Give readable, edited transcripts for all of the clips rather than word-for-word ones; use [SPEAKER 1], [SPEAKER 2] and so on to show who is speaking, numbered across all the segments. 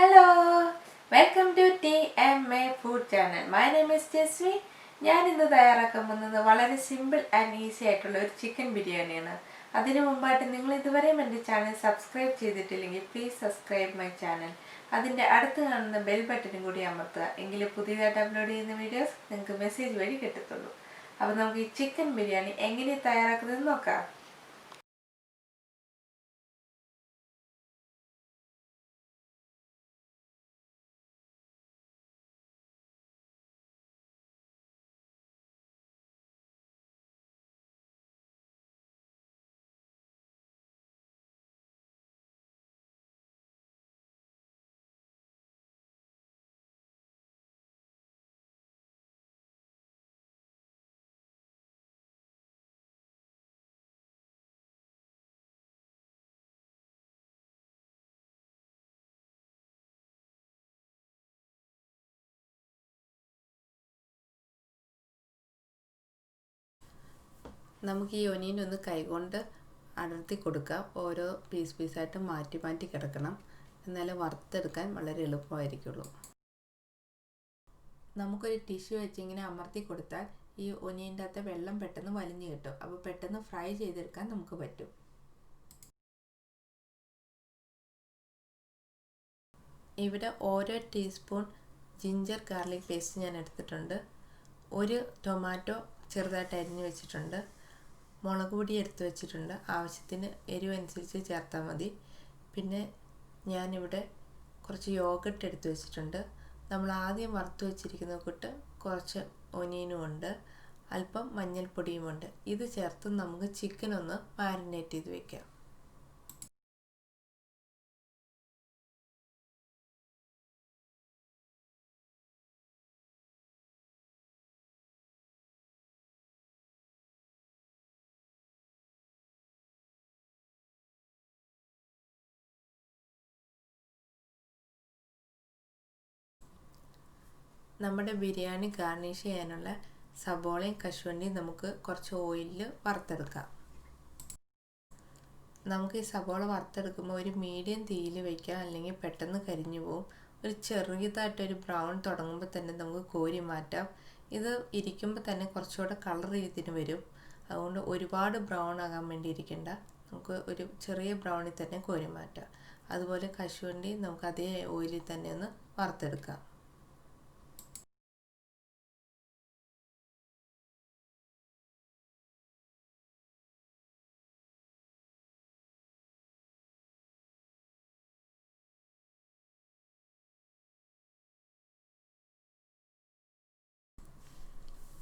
[SPEAKER 1] Hello, welcome to TMA Food Channel. My name is Jesvi. ഞാൻ ഇന്ന് തയ്യാറാക്കാൻ പോകുന്നത് വളരെ സിമ്പിൾ ആൻഡ് ഈസി ആയിട്ടുള്ള ഒരു ചിക്കൻ ബിരിയാണിയാണ്. അതിനു മുമ്പായിട്ട് നിങ്ങൾ ഇതുവരെയും എൻ്റെ ചാനൽ സബ്സ്ക്രൈബ് ചെയ്തിട്ടില്ലെങ്കിൽ പ്ലീസ് സബ്സ്ക്രൈബ് മൈ ചാനൽ. അതിൻ്റെ അടുത്ത് കാണുന്ന ബെൽ ബട്ടനും കൂടി അമർത്തുക. എങ്കിൽ പുതിയതായിട്ട് അപ്ലോഡ് ചെയ്യുന്ന വീഡിയോസ് നിങ്ങൾക്ക് മെസ്സേജ് വഴി കിട്ടത്തുള്ളൂ. അപ്പോൾ നമുക്ക് ഈ ചിക്കൻ ബിരിയാണി എങ്ങനെ തയ്യാറാക്കുന്നത് നോക്കാം. നമുക്ക് ഈ ഒനിയൻ ഒന്ന് കൈകൊണ്ട് അടർത്തി കൊടുക്കാം. ഓരോ പീസായിട്ട് മാറ്റി കിടക്കണം. എന്നാലും വറുത്തെടുക്കാൻ വളരെ എളുപ്പമായിരിക്കുള്ളൂ. നമുക്കൊരു ടിഷ്യൂ വെച്ച് ഇങ്ങനെ അമർത്തി കൊടുത്താൽ ഈ ഒനിയൻ്റെ അകത്തെ വെള്ളം പെട്ടെന്ന് വലിഞ്ഞു കിട്ടും. അപ്പോൾ പെട്ടെന്ന് ഫ്രൈ ചെയ്തെടുക്കാൻ നമുക്ക് പറ്റും. ഇവിടെ ഓരോ ടീസ്പൂൺ ജിഞ്ചർ ഗാർലിക് പേസ്റ്റ് ഞാൻ എടുത്തിട്ടുണ്ട്. ഒരു ടൊമാറ്റോ ചെറുതായിട്ട് അരിഞ്ഞു വെച്ചിട്ടുണ്ട്. മുളക് പൊടി എടുത്ത് വെച്ചിട്ടുണ്ട്. ആവശ്യത്തിന് എരിവ് അനുസരിച്ച് ചേർത്താൽ മതി. പിന്നെ ഞാനിവിടെ കുറച്ച് യോഗട്ട് എടുത്ത് വെച്ചിട്ടുണ്ട്. നമ്മൾ ആദ്യം വറുത്ത് വെച്ചിരിക്കുന്ന കൂട്ട് കുറച്ച് ഒനിയനും ഉണ്ട്, അല്പം മഞ്ഞൾപ്പൊടിയുമുണ്ട്. ഇത് ചേർത്ത് നമുക്ക് ചിക്കൻ ഒന്ന് മാരിനേറ്റ് ചെയ്ത് വെക്കാം. നമ്മുടെ ബിരിയാണി ഗാർണിഷ് ചെയ്യാനുള്ള സബോളയും കശുവണ്ടിയും നമുക്ക് കുറച്ച് ഓയിലിൽ വറുത്തെടുക്കാം. നമുക്ക് ഈ സബോള വറുത്തെടുക്കുമ്പോൾ ഒരു മീഡിയം തീയിൽ വയ്ക്കാം, അല്ലെങ്കിൽ പെട്ടെന്ന് കരിഞ്ഞു പോകും. ഒരു ചെറിയതായിട്ടൊരു ബ്രൗൺ തുടങ്ങുമ്പോൾ തന്നെ നമുക്ക് കോരി മാറ്റാം. ഇത് ഇരിക്കുമ്പോൾ തന്നെ കുറച്ചുകൂടെ കളർ ഇതിന് വരും. അതുകൊണ്ട് ഒരുപാട് ബ്രൗൺ ആകാൻ വേണ്ടി ഇരിക്കേണ്ട. നമുക്ക് ഒരു ചെറിയ ബ്രൗണിൽ തന്നെ കോരി മാറ്റാം. അതുപോലെ കശുവണ്ടി നമുക്ക് അതേ ഓയിലിൽ തന്നെ ഒന്ന് വറുത്തെടുക്കാം.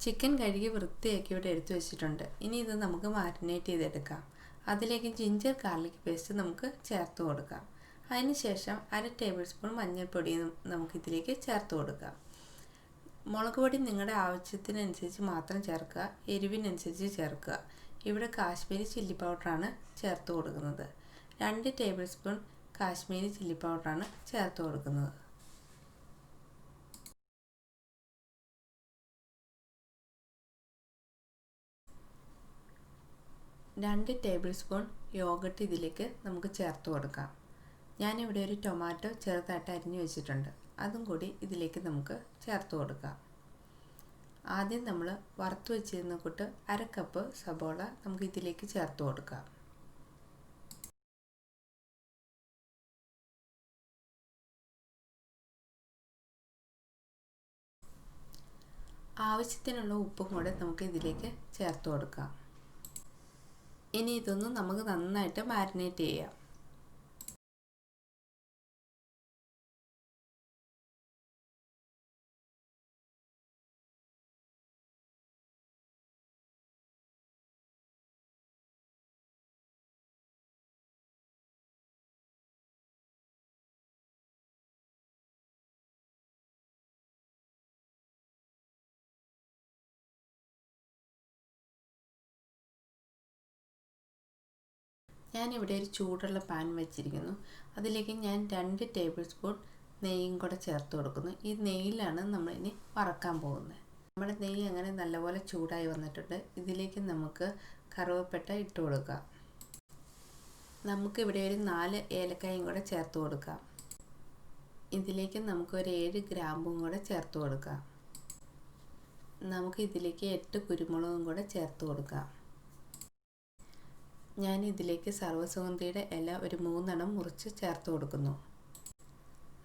[SPEAKER 1] ചിക്കൻ കഴുകി വൃത്തിയാക്കി ഇവിടെ എടുത്തു വെച്ചിട്ടുണ്ട്. ഇനി ഇത് നമുക്ക് മാരിനേറ്റ് ചെയ്തെടുക്കാം. അതിലേക്ക് ജിഞ്ചർ ഗാർലിക് പേസ്റ്റ് നമുക്ക് ചേർത്ത് കൊടുക്കാം. അതിനുശേഷം 1/2 ടേബിൾ സ്പൂൺ മഞ്ഞൾപ്പൊടിയും നമുക്കിതിലേക്ക് ചേർത്ത് കൊടുക്കാം. മുളക് പൊടി നിങ്ങളുടെ ആവശ്യത്തിനനുസരിച്ച് മാത്രം ചേർക്കുക, എരിവിനനുസരിച്ച് ചേർക്കുക. ഇവിടെ കാശ്മീരി ചില്ലി പൗഡറാണ് ചേർത്ത് കൊടുക്കുന്നത്. 2 ടേബിൾ സ്പൂൺ കാശ്മീരി ചില്ലി പൗഡറാണ് ചേർത്ത് കൊടുക്കുന്നത്. 2 ടേബിൾ സ്പൂൺ യോഗട്ട് ഇതിലേക്ക് നമുക്ക് ചേർത്ത് കൊടുക്കാം. ഞാനിവിടെ ഒരു ടൊമാറ്റോ ചെറുതായിട്ട് അരിഞ്ഞു വെച്ചിട്ടുണ്ട്. അതും കൂടി ഇതിലേക്ക് നമുക്ക് ചേർത്ത് കൊടുക്കാം. ആദ്യം നമ്മൾ വറുത്ത് വെച്ചിരുന്ന കൂട്ട് 1/2 കപ്പ് സബോള നമുക്ക് ഇതിലേക്ക് ചേർത്ത് കൊടുക്കാം. ആവശ്യത്തിനുള്ള ഉപ്പും കൂടെ നമുക്ക് ഇതിലേക്ക് ചേർത്ത് കൊടുക്കാം. ഇനി ഇതൊന്ന് നമുക്ക് നന്നായിട്ട് മാരിനേറ്റ് ചെയ്യാം. ഞാനിവിടെ ഒരു ചൂടുള്ള പാൻ വെച്ചിരിക്കുന്നു. അതിലേക്ക് ഞാൻ 2 ടേബിൾ സ്പൂൺ നെയ്യും കൂടെ ചേർത്ത് കൊടുക്കുന്നു. ഈ നെയ്യിലാണ് നമ്മളിനി വറക്കാൻ പോകുന്നത്. നമ്മുടെ നെയ്യ് അങ്ങനെ നല്ലപോലെ ചൂടായി വന്നിട്ടുണ്ട്. ഇതിലേക്ക് നമുക്ക് കറുവപ്പട്ട ഇട്ട് കൊടുക്കാം. നമുക്കിവിടെ ഒരു 4 ഏലക്കായും കൂടെ ചേർത്ത് കൊടുക്കാം. ഇതിലേക്ക് നമുക്കൊരു 7 ഗ്രാമ്പും കൂടെ ചേർത്ത് കൊടുക്കാം. നമുക്ക് ഇതിലേക്ക് 8 കുരുമുളകും കൂടെ ചേർത്ത് കൊടുക്കാം. ഞാൻ ഇതിലേക്ക് സർവ്വസുഗന്ധിയുടെ ഇല ഒരു 3 എണ്ണം മുറിച്ച് ചേർത്ത് കൊടുക്കുന്നു.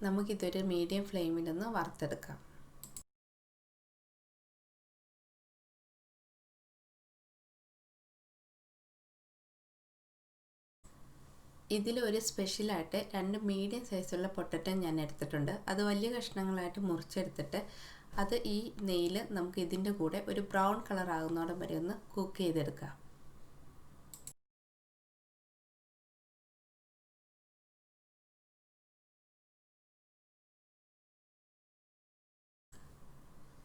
[SPEAKER 1] നമുക്കിതൊരു മീഡിയം ഫ്ലെയിമിലൊന്ന് വറുത്തെടുക്കാം. ഇതിലൊരു സ്പെഷ്യലായിട്ട് 2 മീഡിയം സൈസുള്ള പൊട്ടറ്റോ ഞാൻ എടുത്തിട്ടുണ്ട്. അത് വലിയ കഷ്ണങ്ങളായിട്ട് മുറിച്ചെടുത്തിട്ട് അത് ഈ നെയ്യിൽ നമുക്ക് ഇതിൻ്റെ കൂടെ ഒരു ബ്രൗൺ കളർ ആകുന്നോടം വരെ ഒന്ന് കുക്ക് ചെയ്തെടുക്കാം.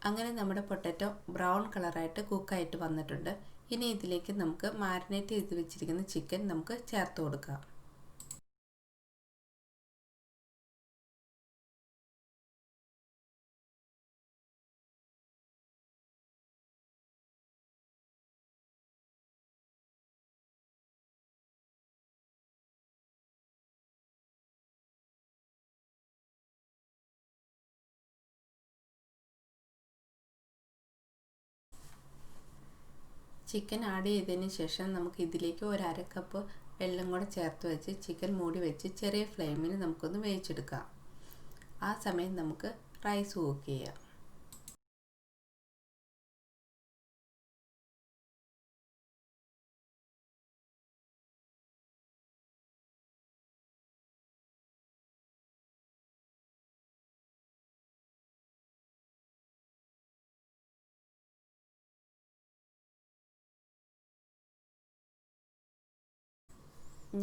[SPEAKER 1] അങ്ങനെ നമ്മുടെ പൊട്ടറ്റോ ബ്രൗൺ കളറായിട്ട് കുക്കായിട്ട് വന്നിട്ടുണ്ട്. ഇനി ഇതിലേക്ക് നമുക്ക് മാരിനേറ്റ് ചെയ്ത് വെച്ചിരിക്കുന്ന ചിക്കൻ നമുക്ക് ചേർത്ത് കൊടുക്കാം. ചിക്കൻ ആഡ് ചെയ്തതിന് ശേഷം നമുക്ക് ഇതിലേക്ക് ഒരു 1/2 കപ്പ് വെള്ളം കൂടെ ചേർത്ത് വെച്ച് ചിക്കൻ മൂടി വെച്ച് ചെറിയ ഫ്ലെയിമിൽ നമുക്കൊന്ന് വേവിച്ചെടുക്കാം. ആ സമയം നമുക്ക് റൈസ് കുക്ക് ചെയ്യാം.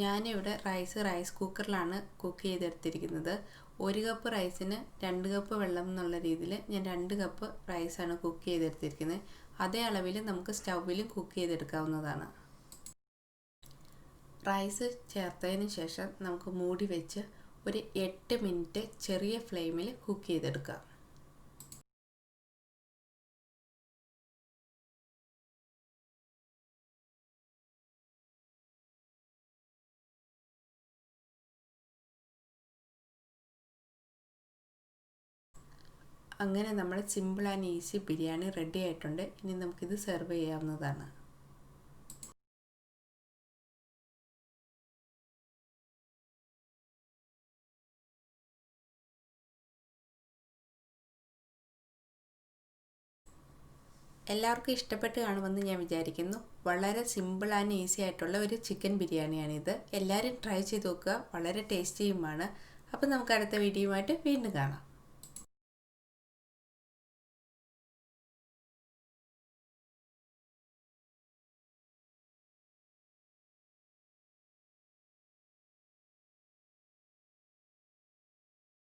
[SPEAKER 1] ഞാനിവിടെ റൈസ് കുക്കറിലാണ് കുക്ക് ചെയ്തെടുത്തിരിക്കുന്നത്. 1 കപ്പ് റൈസിന് 2 കപ്പ് വെള്ളം എന്നുള്ള രീതിയിൽ ഞാൻ 2 കപ്പ് റൈസാണ് കുക്ക് ചെയ്തെടുത്തിരിക്കുന്നത്. അതേ അളവിൽ നമുക്ക് സ്റ്റൗവിലും കുക്ക് ചെയ്തെടുക്കാവുന്നതാണ്. റൈസ് ചേർത്തതിന് ശേഷം നമുക്ക് മൂടി വെച്ച് ഒരു 8 മിനിറ്റ് ചെറിയ ഫ്ലെയിമിൽ കുക്ക് ചെയ്തെടുക്കാം. അങ്ങനെ നമ്മുടെ simple and easy biryani ready ആയിട്ടുണ്ട്. ഇനി നമുക്കിത് സെർവ് ചെയ്യാവുന്നതാണ്. എല്ലാവർക്കും ഇഷ്ടപ്പെട്ട് കാണുമെന്ന് ഞാൻ വിചാരിക്കുന്നു. വളരെ സിമ്പിൾ ആൻഡ് ഈസി ആയിട്ടുള്ള ഒരു ചിക്കൻ ബിരിയാണിയാണിത്. എല്ലാവരും ട്രൈ ചെയ്ത് നോക്കുക. വളരെ ടേസ്റ്റിയുമാണ്. അപ്പോൾ നമുക്ക് അടുത്ത വീഡിയോയുമായിട്ട് വീണ്ടും കാണാം.